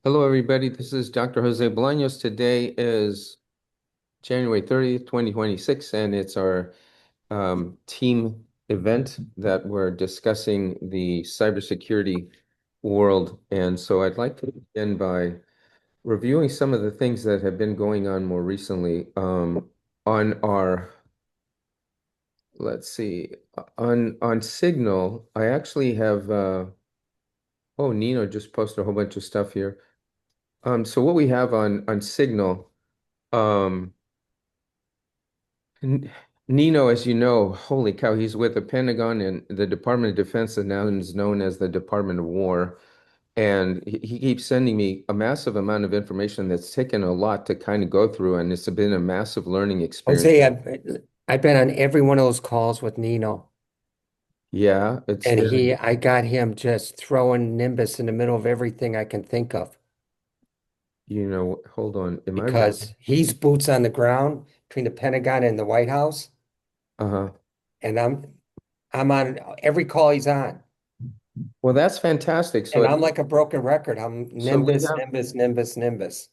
Hello, everybody. This is Dr. Jose Bolaños. Today is January 30th, 2026, and it's our team event that we're discussing the cybersecurity world. And so I'd like to begin by reviewing some of the things that have been going on more recently on our, let's see, on Signal. I actually have, oh, Nino just posted a whole bunch of stuff here. So what we have on Signal. Um, N- Nino, as you know, holy cow, he's with the Pentagon and the Department of Defense, and now is known as the Department of War. And he keeps sending me a massive amount of information that's taken a lot to kind of go through, and it's been a massive learning experience. Jose, I've been on every one of those calls with Nino, Yeah, it's and been, I got him just throwing Nimbus in the middle of everything I can think of hold on, am I wrong? because he's boots on the ground between the Pentagon and the White House, Uh-huh. and I'm on every call he's on, Well, that's fantastic. So and at I'm least, like a broken record. I'm so we Nimbus, have Nimbus, Nimbus, Nimbus.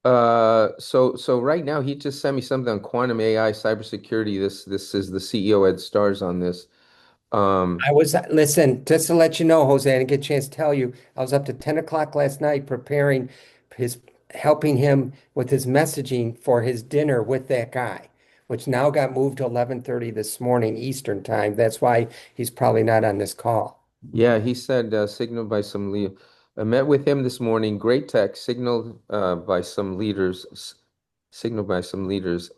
so right now he just sent me something on quantum AI cybersecurity. This is the CEO Ed Stars on this. Um, Listen, just to let you know, Jose, I didn't get a chance to tell you, I was up to 10 o'clock last night preparing his, helping him with his messaging for his dinner with that guy, which now got moved to 11:30 this morning Eastern time. That's why he's probably not on this call. Yeah, he said signaled by some lead. I met with him this morning. Great tech, signaled by some leaders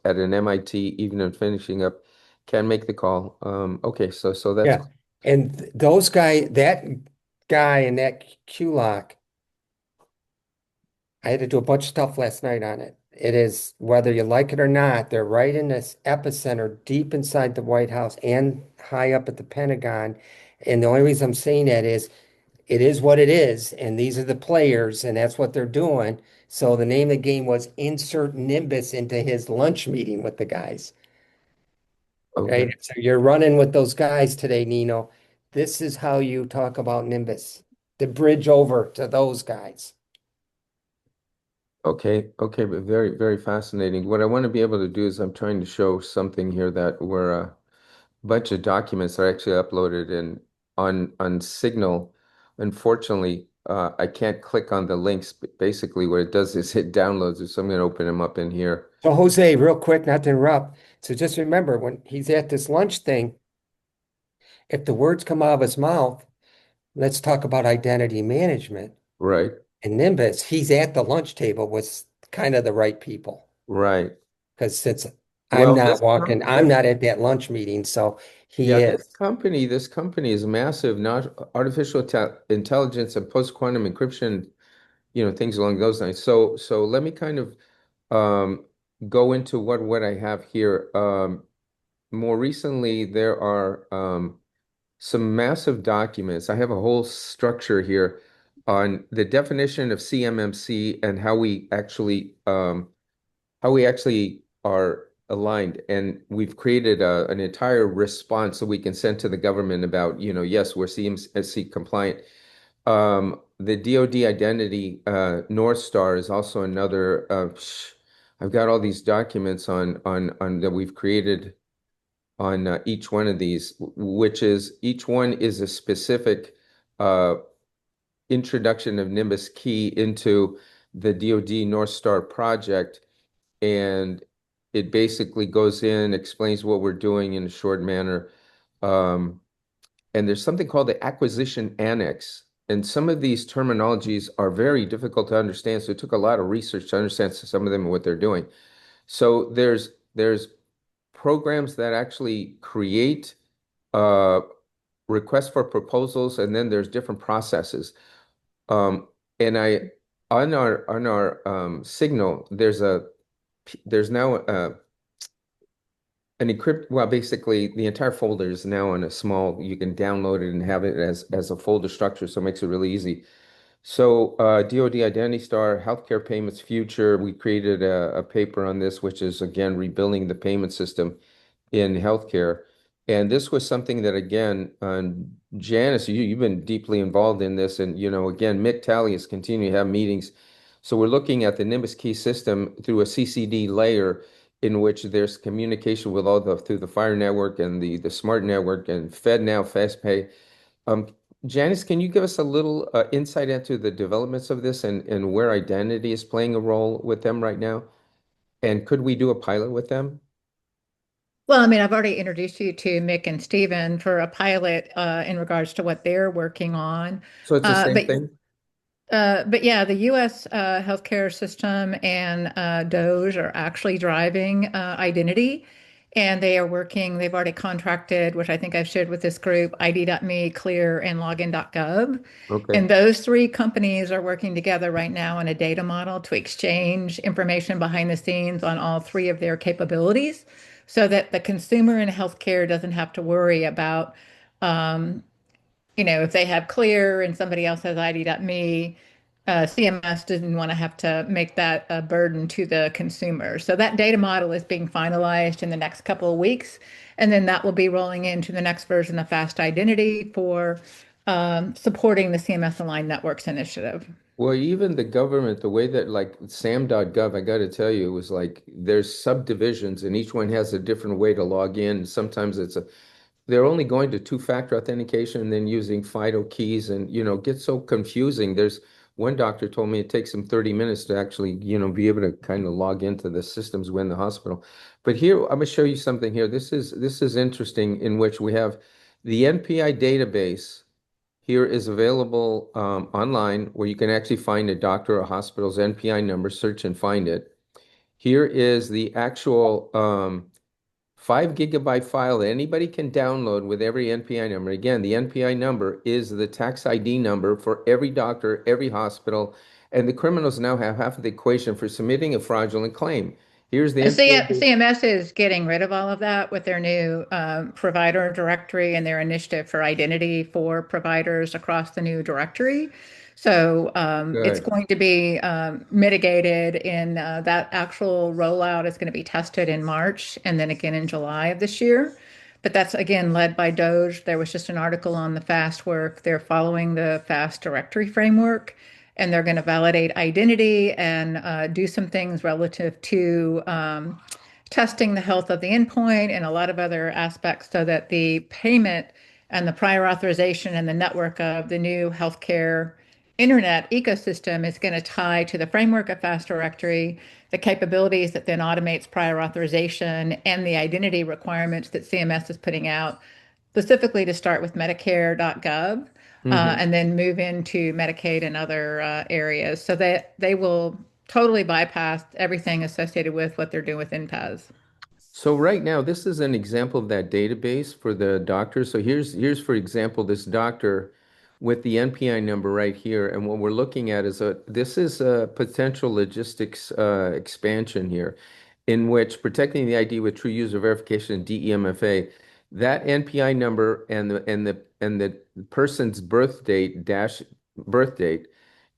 at an MIT. Even in finishing up, can make the call. Okay, so that's Yeah. And that guy and that Q-Lock, I had to do a bunch of stuff last night on it. It is, whether you like it or not, they're right in this epicenter, deep inside the White House and high up at the Pentagon. And the only reason I'm saying that is it is what it is, and these are the players, and that's what they're doing. So the name of the game was insert Nimbus into his lunch meeting with the guys, right? okay. So you're running with those guys today, Nino. This is how you talk about Nimbus, the bridge over to those guys. Okay, but very fascinating. What I want to be able to do is I'm trying to show something here that were a bunch of documents that are actually uploaded in on Signal. Unfortunately, I can't click on the links, but basically what it does is it downloads it. So I'm going to open them up in here. So Jose, real quick, not to interrupt. So just remember when he's at this lunch thing, if the words come out of his mouth, let's talk about identity management Right, and Nimbus, he's at the lunch table with kind of the right people. right. Because since Well, this I'm not at that lunch meeting, so he yeah, is. this company is massive, not artificial intelligence and post-quantum encryption, things along those lines. So let me kind of um, go into what I have here. More recently, there are some massive documents. I have a whole structure here on the definition of CMMC and how we actually are aligned. And we've created an entire response so we can send to the government about, yes, we're CMMC compliant. The DoD identity North Star is also another. I've got all these documents on that we've created on each one of these, which is each one is a specific uh, introduction of Nimbus-Key into the DoD North Star project, and it basically goes in, explains what we're doing in a short manner. Um, and there's something called the acquisition annex. And some of these terminologies are very difficult to understand. So it took a lot of research to understand some of them and what they're doing. So there's programs that actually create uh, requests for proposals, and then there's different processes. Um, and I on our Signal, there's now an encrypt. Well, basically, the entire folder is now on a small. You can download it and have it as a folder structure, so it makes it really easy. So, DoD Identity Star, Healthcare Payments Future, we created a paper on this, which is again rebuilding the payment system in healthcare. And this was something that, again, Janice, you've been deeply involved in this. And, again, Mick Talley is continuing to have meetings. So we're looking at the Nimbus-Key system through a CCD layer in which there's communication with through the Fire network and the smart network and FedNow, FastPay. Um, Janice, can you give us a little insight into the developments of this and where identity is playing a role with them right now? And could we do a pilot with them? Well, I mean, I've already introduced you to Mick and Steven for a pilot in regards to what they're working on. So it's the Uh, same but thing? but yeah, the U.S. Healthcare system and DOJ are actually driving identity, and they are working. They've already contracted, which I think I've shared with this group, ID.me, Clear, and Login.gov. Okay. And those three companies are working together right now on a data model to exchange information behind the scenes on all three of their capabilities so that the consumer in healthcare doesn't have to worry about, um, if they have Clear and somebody else has ID.me, CMS didn't want to have to make that a burden to the consumer. So that data model is being finalized in the next couple of weeks, and then that will be rolling into the next version of Fast Identity for supporting the CMS Aligned Networks initiative. Well, even the government, the way that like Sam.gov, I got to tell you, it was like there's subdivisions and each one has a different way to log in. Sometimes they're only going to two-factor authentication and then using FIDO keys and, gets so confusing. There's one doctor told me it takes him 30 minutes to actually, be able to kind of log into the systems within the hospital. But here, I'm going to show you something here. This is interesting in which we have the NPI database here is available online where you can actually find a doctor or hospital's NPI number, search and find it. Here is the actual 5 GB file that anybody can download with every NPI number. Again, the NPI number is the tax ID number for every doctor, every hospital, and the criminals now have half of the equation for submitting a fraudulent claim. Here's the NPI. CMS is getting rid of all of that with their new provider directory and their initiative for identity for providers across the new directory. So it's Good. going to be mitigated in that actual rollout is going to be tested in March and then again in July of this year. But that's again led by DOJ. There was just an article on the FAST work. They're following the FAST directory framework and they're going to validate identity and do some things relative to testing the health of the endpoint and a lot of other aspects so that the payment and the prior authorization and the network of the new healthcare internet ecosystem is going to tie to the framework of Fast Directory, the capabilities that then automates prior authorization and the identity requirements that CMS is putting out specifically to start with Medicare.gov Mhm. and then move into Medicaid and other areas so that they will totally bypass everything associated with what they're doing with NPAS. So right now, this is an example of that database for the doctor. So here's for example, this doctor with the NPI number right here. And what we're looking at is this is a potential logistics expansion here, in which protecting the ID with true user verification DEMFA, that NPI number and the person's birth date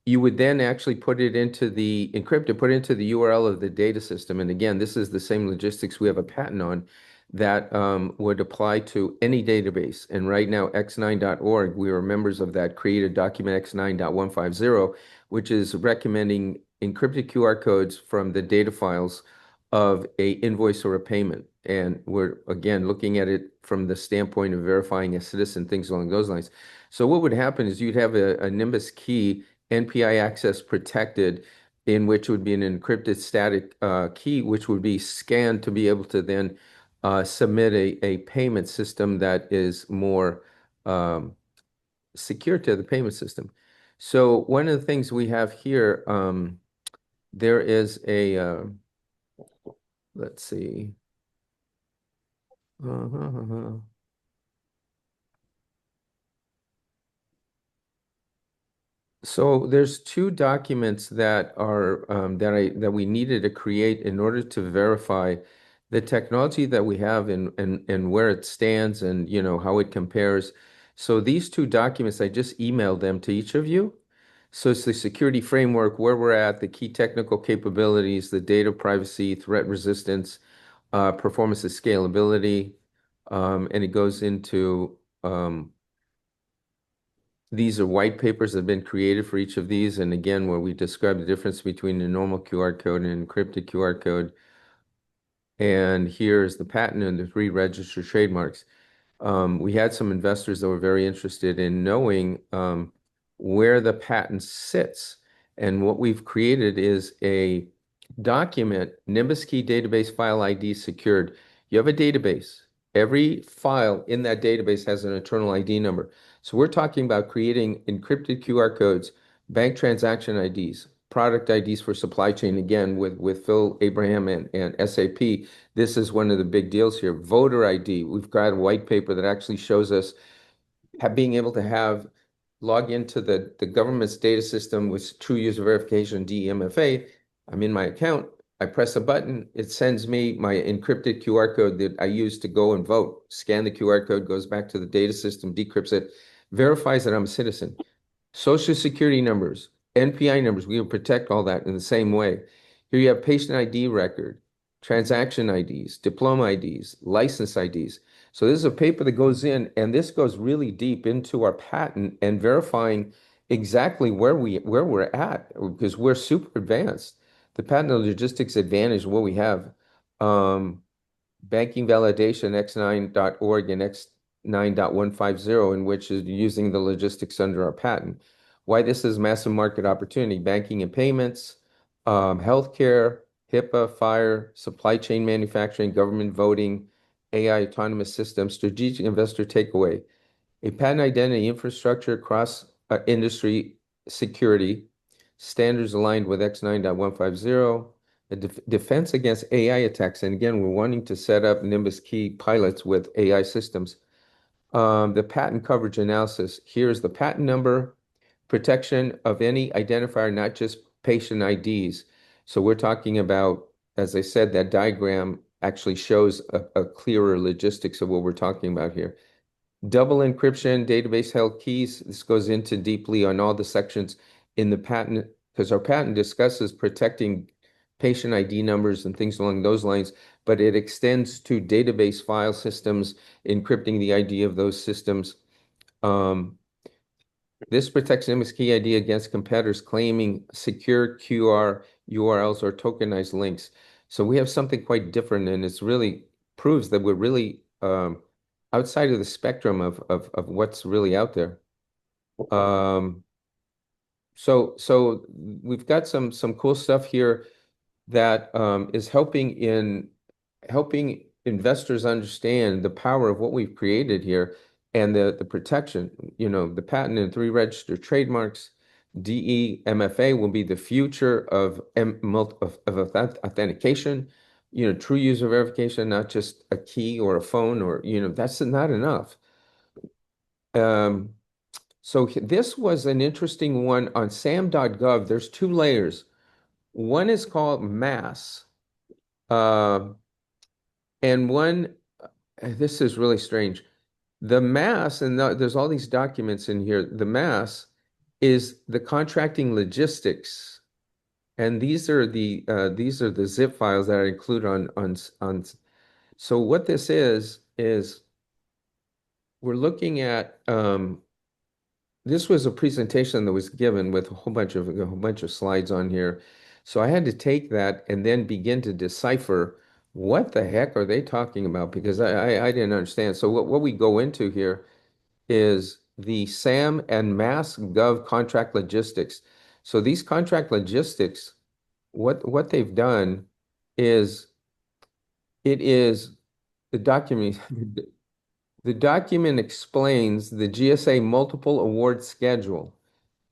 you would then actually put it into the encrypted, put it into the URL of the data system. And again, this is the same logistics we have a patent on that would apply to any database. And right now, x9.org, we are members of that created document x9.150, which is recommending encrypted QR codes from the data files of a invoice or a payment. And we're again looking at it from the standpoint of verifying a citizen, things along those lines. So what would happen is you'd have a Nimbus-Key NPI access protected, in which would be an encrypted static key, which would be scanned to be able to then submit a payment system that is more um, secure to the payment system. So one of the things we have here, there is let's see. So there's two documents that are that we needed to create in order to verify the technology that we have and where it stands and how it compares. So these two documents, I just emailed them to each of you. So it's the security framework, where we're at, the key technical capabilities, the data privacy, threat resistance, performance and scalability, And it goes into these are white papers that have been created for each of these. And again, where we describe the difference between the normal QR code and encrypted QR code. And here's the patent and the 3 registered trademarks. We had some investors that were very interested in knowing where the patent sits. And what we've created is a document, Nimbus-Key database file ID secured. You have a database. Every file in that database has an internal ID number. So we're talking about creating encrypted QR codes, bank transaction IDs, product IDs for supply chain, again, with Phil Abraham and SAP. This is one of the big deals here. Voter ID. We've got a white paper that actually shows us being able to have log into the government's data system with true user verification, DMFA. I'm in my account. I press a button. It sends me my encrypted QR code that I use to go and vote. Scan the QR code, goes back to the data system, decrypts it, verifies that I'm a citizen. Social security numbers, NPI numbers, we will protect all that in the same way. Here you have patient ID record, transaction IDs, diploma IDs, license IDs. So this is a paper that goes in, and this goes really deep into our patent and verifying exactly where we're at because we're super advanced. The patent and logistics advantage, what we have. Banking validation x9.org and x9.150, in which is using the logistics under our patent. Why this is massive market opportunity, banking and payments, healthcare, HIPAA, fire, supply chain manufacturing, government voting, AI autonomous systems, strategic investor takeaway, a patent identity infrastructure across industry security, standards aligned with X9.150, a defense against AI attacks. And again, we're wanting to set up Nimbus-Key pilots with AI systems. The patent coverage analysis. Here's the patent number, protection of any identifier, not just patient IDs. So we're talking about, as I said, that diagram actually shows a clearer logistics of what we're talking about here. Double encryption, database held keys. This goes into deeply on all the sections in the patent because our patent discusses protecting patient ID numbers and things along those lines, but it extends to database file systems, encrypting the ID of those systems. This protects Nimbus-Key ID against competitors claiming secure QR URLs or tokenized links. So we have something quite different, and it's really proves that we're really outside of the spectrum of what's really out there. So we've got some cool stuff here that is helping investors understand the power of what we've created here and the protection. The patent and 3 registered trademarks. DEMFA will be the future of authentication. True user verification, not just a key or a phone or that's not enough. So this was an interesting one on Sam.gov. There's 2 layers. One is called mass, and one, this is really strange. The mass, and there's all these documents in here. The mass is the contracting logistics, and these are the zip files that I include on. So what this is we're looking at. This was a presentation that was given with a whole bunch of slides on here. So I had to take that and then begin to decipher what the heck are they talking about because I didn't understand. So what we go into here is the SAM and Mass.gov contract logistics. So these contract logistics, what they've done is it is the document. The document explains the GSA multiple award schedule.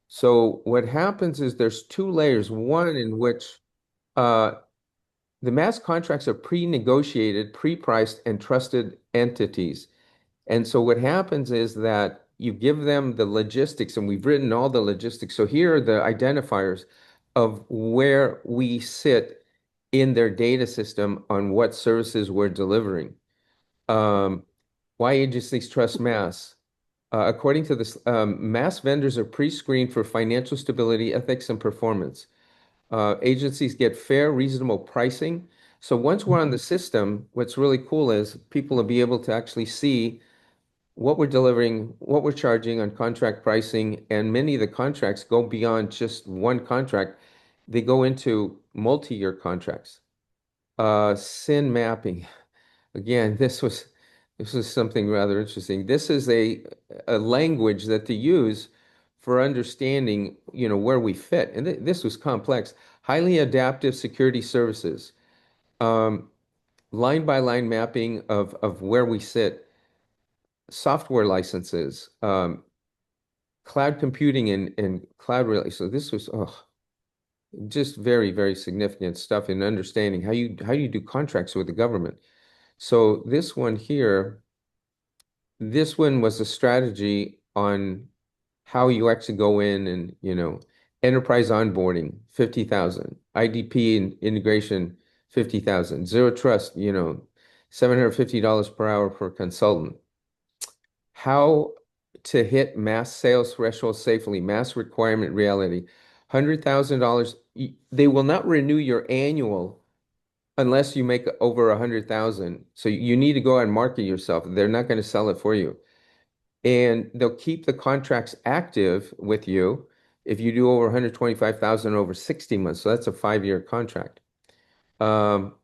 So what happens is there's 2 layers. One in which uh, the mass contracts are pre-negotiated, pre-priced, and trusted entities. And so what happens is that you give them the logistics, and we've written all the logistics. So here are the identifiers of where we sit in their data system on what services we're delivering. Why agencies trust mass? According to this, mass vendors are pre-screened for financial stability, ethics, and performance. Agencies get fair, reasonable pricing. So once we're on the system, what's really cool is people will be able to actually see what we're delivering, what we're charging on contract pricing, and many of the contracts go beyond just one contract. They go into multi-year contracts. SIN mapping. Again, this was something rather interesting. This is a language that they use for understanding, where we fit. And this was complex. Highly adaptive security services, um, line by line mapping of where we sit, software licenses, cloud computing and cloud really. So this was just very, very significant stuff in understanding how you do contracts with the government. So this one was a strategy on how you actually go in and, enterprise onboarding, 50,000, IDP and integration, 50,000, zero trust, $750 per hour per consultant. How to hit mass sales threshold safely, mass requirement reality, $100,000. They will not renew your annual unless you make over 100,000. So you need to go out and market yourself. They're not going to sell it for you. And they'll keep the contracts active with you if you do over 125,000 over 60 months. So that's a 5-year contract. Um,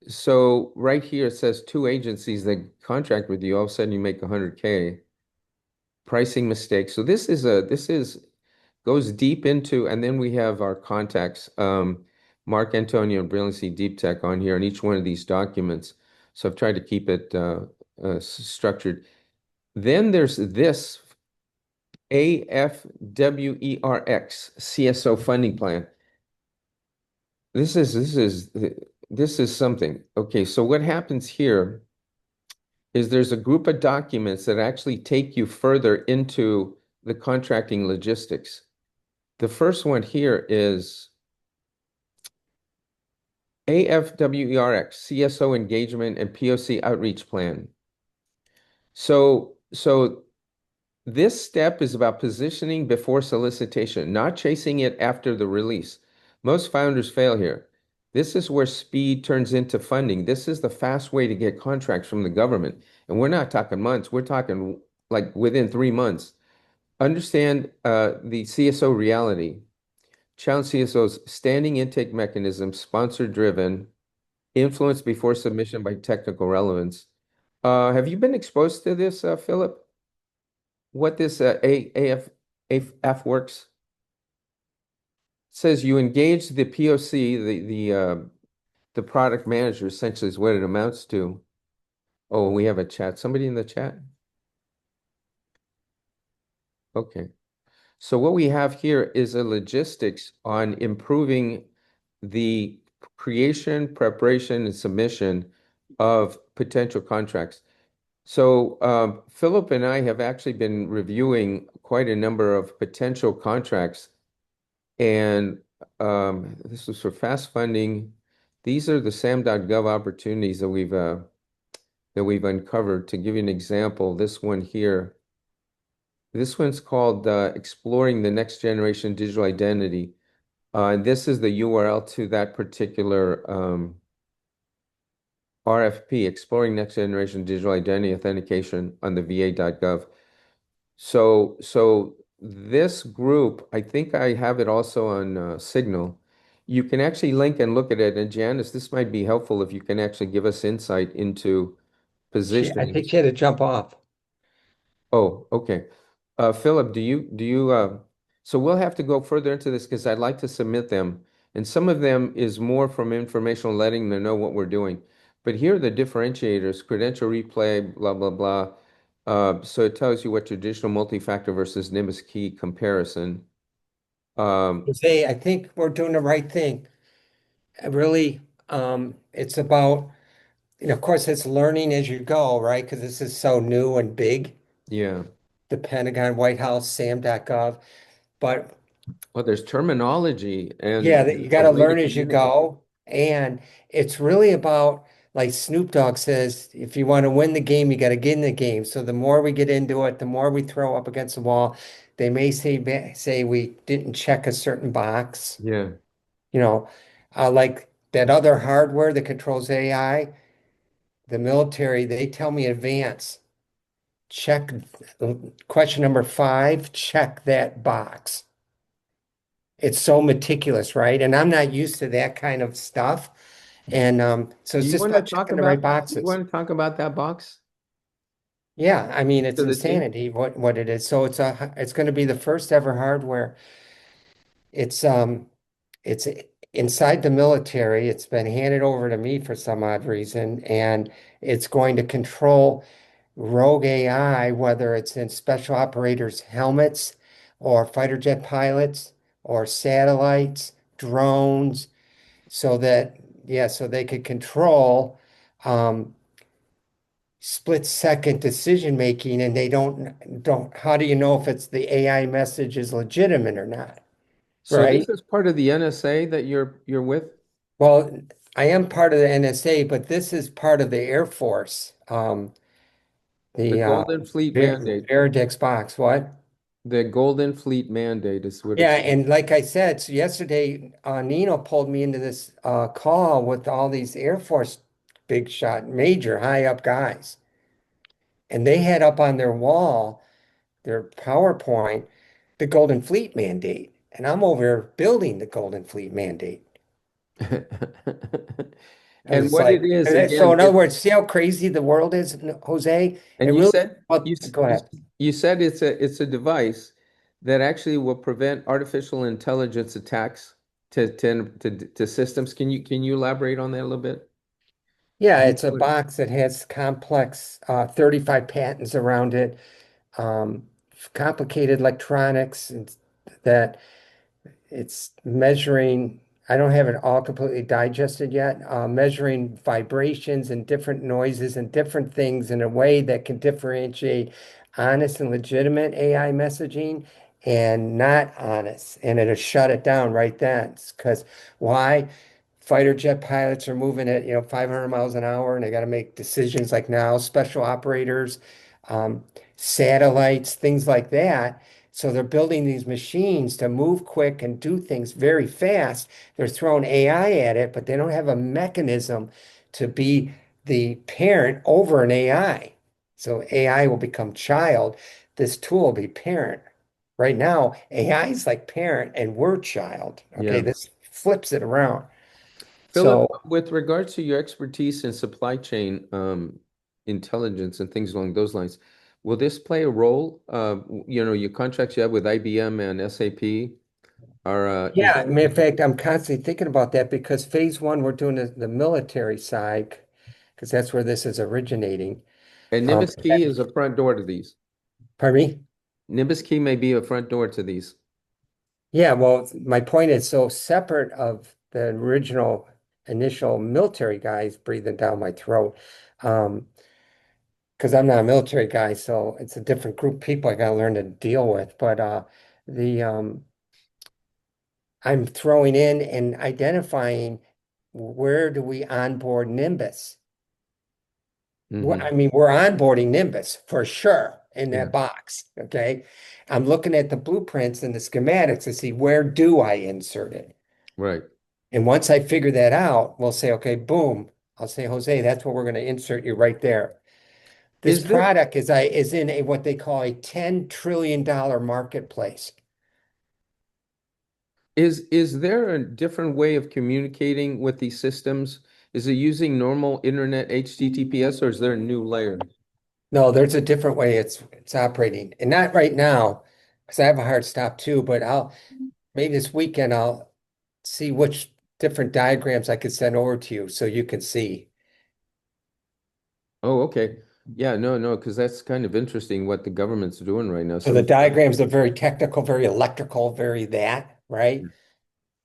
so right here it says two agencies that contract with you, all of a sudden you make 100K. Pricing mistakes. So this is goes deep into, and then we have our contacts, Mark Antonio and Brilliancy Deep Tech on here on each one of these documents. So I've tried to keep it structured. Then there's this AFWERX CSO funding plan. This is this is this is something. Okay, so what happens here is there's a group of documents that actually take you further into the contracting logistics. The first one here is AFWERX, CSO engagement and POC outreach plan. So this step is about positioning before solicitation, not chasing it after the release. Most founders fail here. This is where speed turns into funding. This is the fast way to get contracts from the government. And we're not talking months, we're talking like within 3 months. Understand the CSO reality. Challenge CSO's standing intake mechanism, sponsor driven, influence before submission by technical relevance. Have you been exposed to this, Philip? What this AF works? Says you engage the POC, the product manager, essentially is what it amounts to. Oh, we have a chat. Somebody in the chat? Okay. So what we have here is a logistics on improving the creation, preparation, and submission of potential contracts. So Philip and I have actually been reviewing quite a number of potential contracts, and this is for fast funding. These are the Sam.gov opportunities that we've uncovered. To give you an example, this one here. This one's called Exploring the Next Generation Digital Identity. And this is the URL to that particular RFP, Exploring Next Generation Digital Identity Authentication on the VA.gov. So this group, I think I have it also on Signal. You can actually link and look at it. And Janice, this might be helpful if you can actually give us insight into I positioning. think she had to jump off. Oh, okay. Philip, so we'll have to go further into this because I'd like to submit them. And some of them is more from informational, letting them know what we're doing. But here are the differentiators, credential replay, blah, blah, blah. So it tells you what traditional multi-factor versus Nimbus-Key comparison. Um, Say, I think we're doing the right thing. Really, it's about, of course, it's learning as you go, right? Because this is so new and big, yeah. the Pentagon, White House, Sam.gov. But Well, there's terminology yeah, and that you a got to way to learn as you communicate. go. And it's really about, like Snoop Dogg says, if you want to win the game, you got to get in the game. So the more we get into it, the more we throw up against the wall. They may say we didn't check a certain box, Yeah. you know, like that other hardware that controls AI, the military, they tell me advance. Check question number 5, check that box. It's so meticulous, right? And I'm not used to that kind of stuff. And so Do it's you just want to about talk checking the right about you boxes. want to talk about that box Yeah, I mean it's to the team? insanity what it is. So it's going to be the first ever hardware. It's inside the military. It's been handed over to me for some odd reason, and it's going to control rogue AI, whether it's in special operators' helmets or fighter jet pilots or satellites, drones, so that, yeah, so they could control um, split second decision making, and they don't, how do you know if it's the AI message is legitimate or not, So this right? is part of the NSA that you're with, Well, I am part of the NSA, but this is part of the Air Force. the The Golden Fleet mandate. Veridix box. What? The Golden Fleet mandate is what Yeah, it's. and like I said, so yesterday, Nino pulled me into this call with all these Air Force big shot, major high up guys, and they had up on their wall, their PowerPoint, the Golden Fleet mandate, and I'm over here building the Golden Fleet mandate. I And was what it like, is, so again, in other words, see how crazy the world is, Jose? It and you really, said well, go ahead. you said it's a device that actually will prevent artificial intelligence attacks to systems. Can you elaborate on that a little bit? Yeah, You- it's a box that has complex 35 patents around it, um, complicated electronics and that it's measuring, I don't have it all completely digested yet, measuring vibrations and different noises and different things in a way that can differentiate honest and legitimate AI messaging and not honest. And it'll shut it down right then. Because why? Fighter jet pilots are moving at 500 miles an hour, and they got to make decisions like now, special operators, um, satellites, things like that. So they're building these machines to move quick and do things very fast. They're throwing AI at it, but they don't have a mechanism to be the parent over an AI. So AI will become child. This tool will be parent. Right now, AI is like parent and we're child. Okay, Yeah. this flips it around. Philip, So with regards to your expertise in supply chain intelligence and things along those lines, will this play a role? Your contracts you have with IBM and SAP are is yeah, in fact, I'm constantly thinking about that because phase one, we're doing the military side because that's where this is originating. and Nimbus-Key is a front door to these. Pardon me? Nimbus-Key may be a front door to these. Yeah, well, my point is so separate of the original initial military guys breathing down my throat. Um, because I'm not a military guy, so it's a different group of people I gotta learn to deal with. But the I'm throwing in and identifying where do we onboard Nimbus? I Hmm. mean, we're onboarding Nimbus for sure in Yeah, that box. Okay. I'm looking at the blueprints and the schematics to see where do I insert it. right. And once I figure that out, we'll say, okay, boom. I'll say, Jose, that's where we're going to insert you right there. This Is there product is in a what they call a $10 trillion marketplace. is there a different way of communicating with these systems? Is it using normal internet HTTPS or is there a new layer? No, there's a different way it's operating. And not right now, because I have a hard stop too, but I'll maybe this weekend I'll see which different diagrams I could send over to you so you can see. Oh, okay. Yeah, no, because that's kind of interesting what the government's doing right now. So the Some, diagrams are very technical, very electrical, very that, right?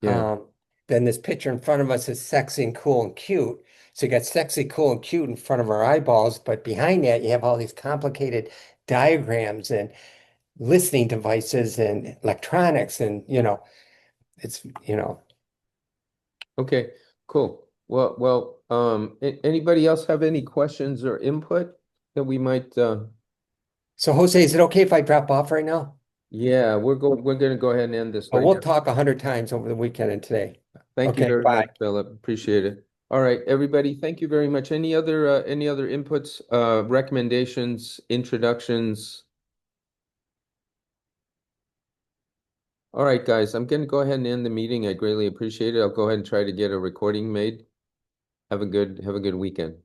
yeah. Um, then this picture in front of us is sexy and cool and cute. So you got sexy, cool, and cute in front of our eyeballs, but behind that you have all these complicated diagrams and listening devices and electronics and it's Okay, cool. Anybody else have any questions or input that we might so Jose, is it okay if I drop off right now? yeah, we're gonna go ahead and end this But right we'll now. talk 100 times over the weekend and today. Thank you Okay, very bye. much, Philip. Appreciate it. All right, everybody, thank you very much. Any other inputs, recommendations, introductions? All right, guys, I'm going to go ahead and end the meeting. I greatly appreciate it. I'll go ahead and try to get a recording made. Have a good weekend.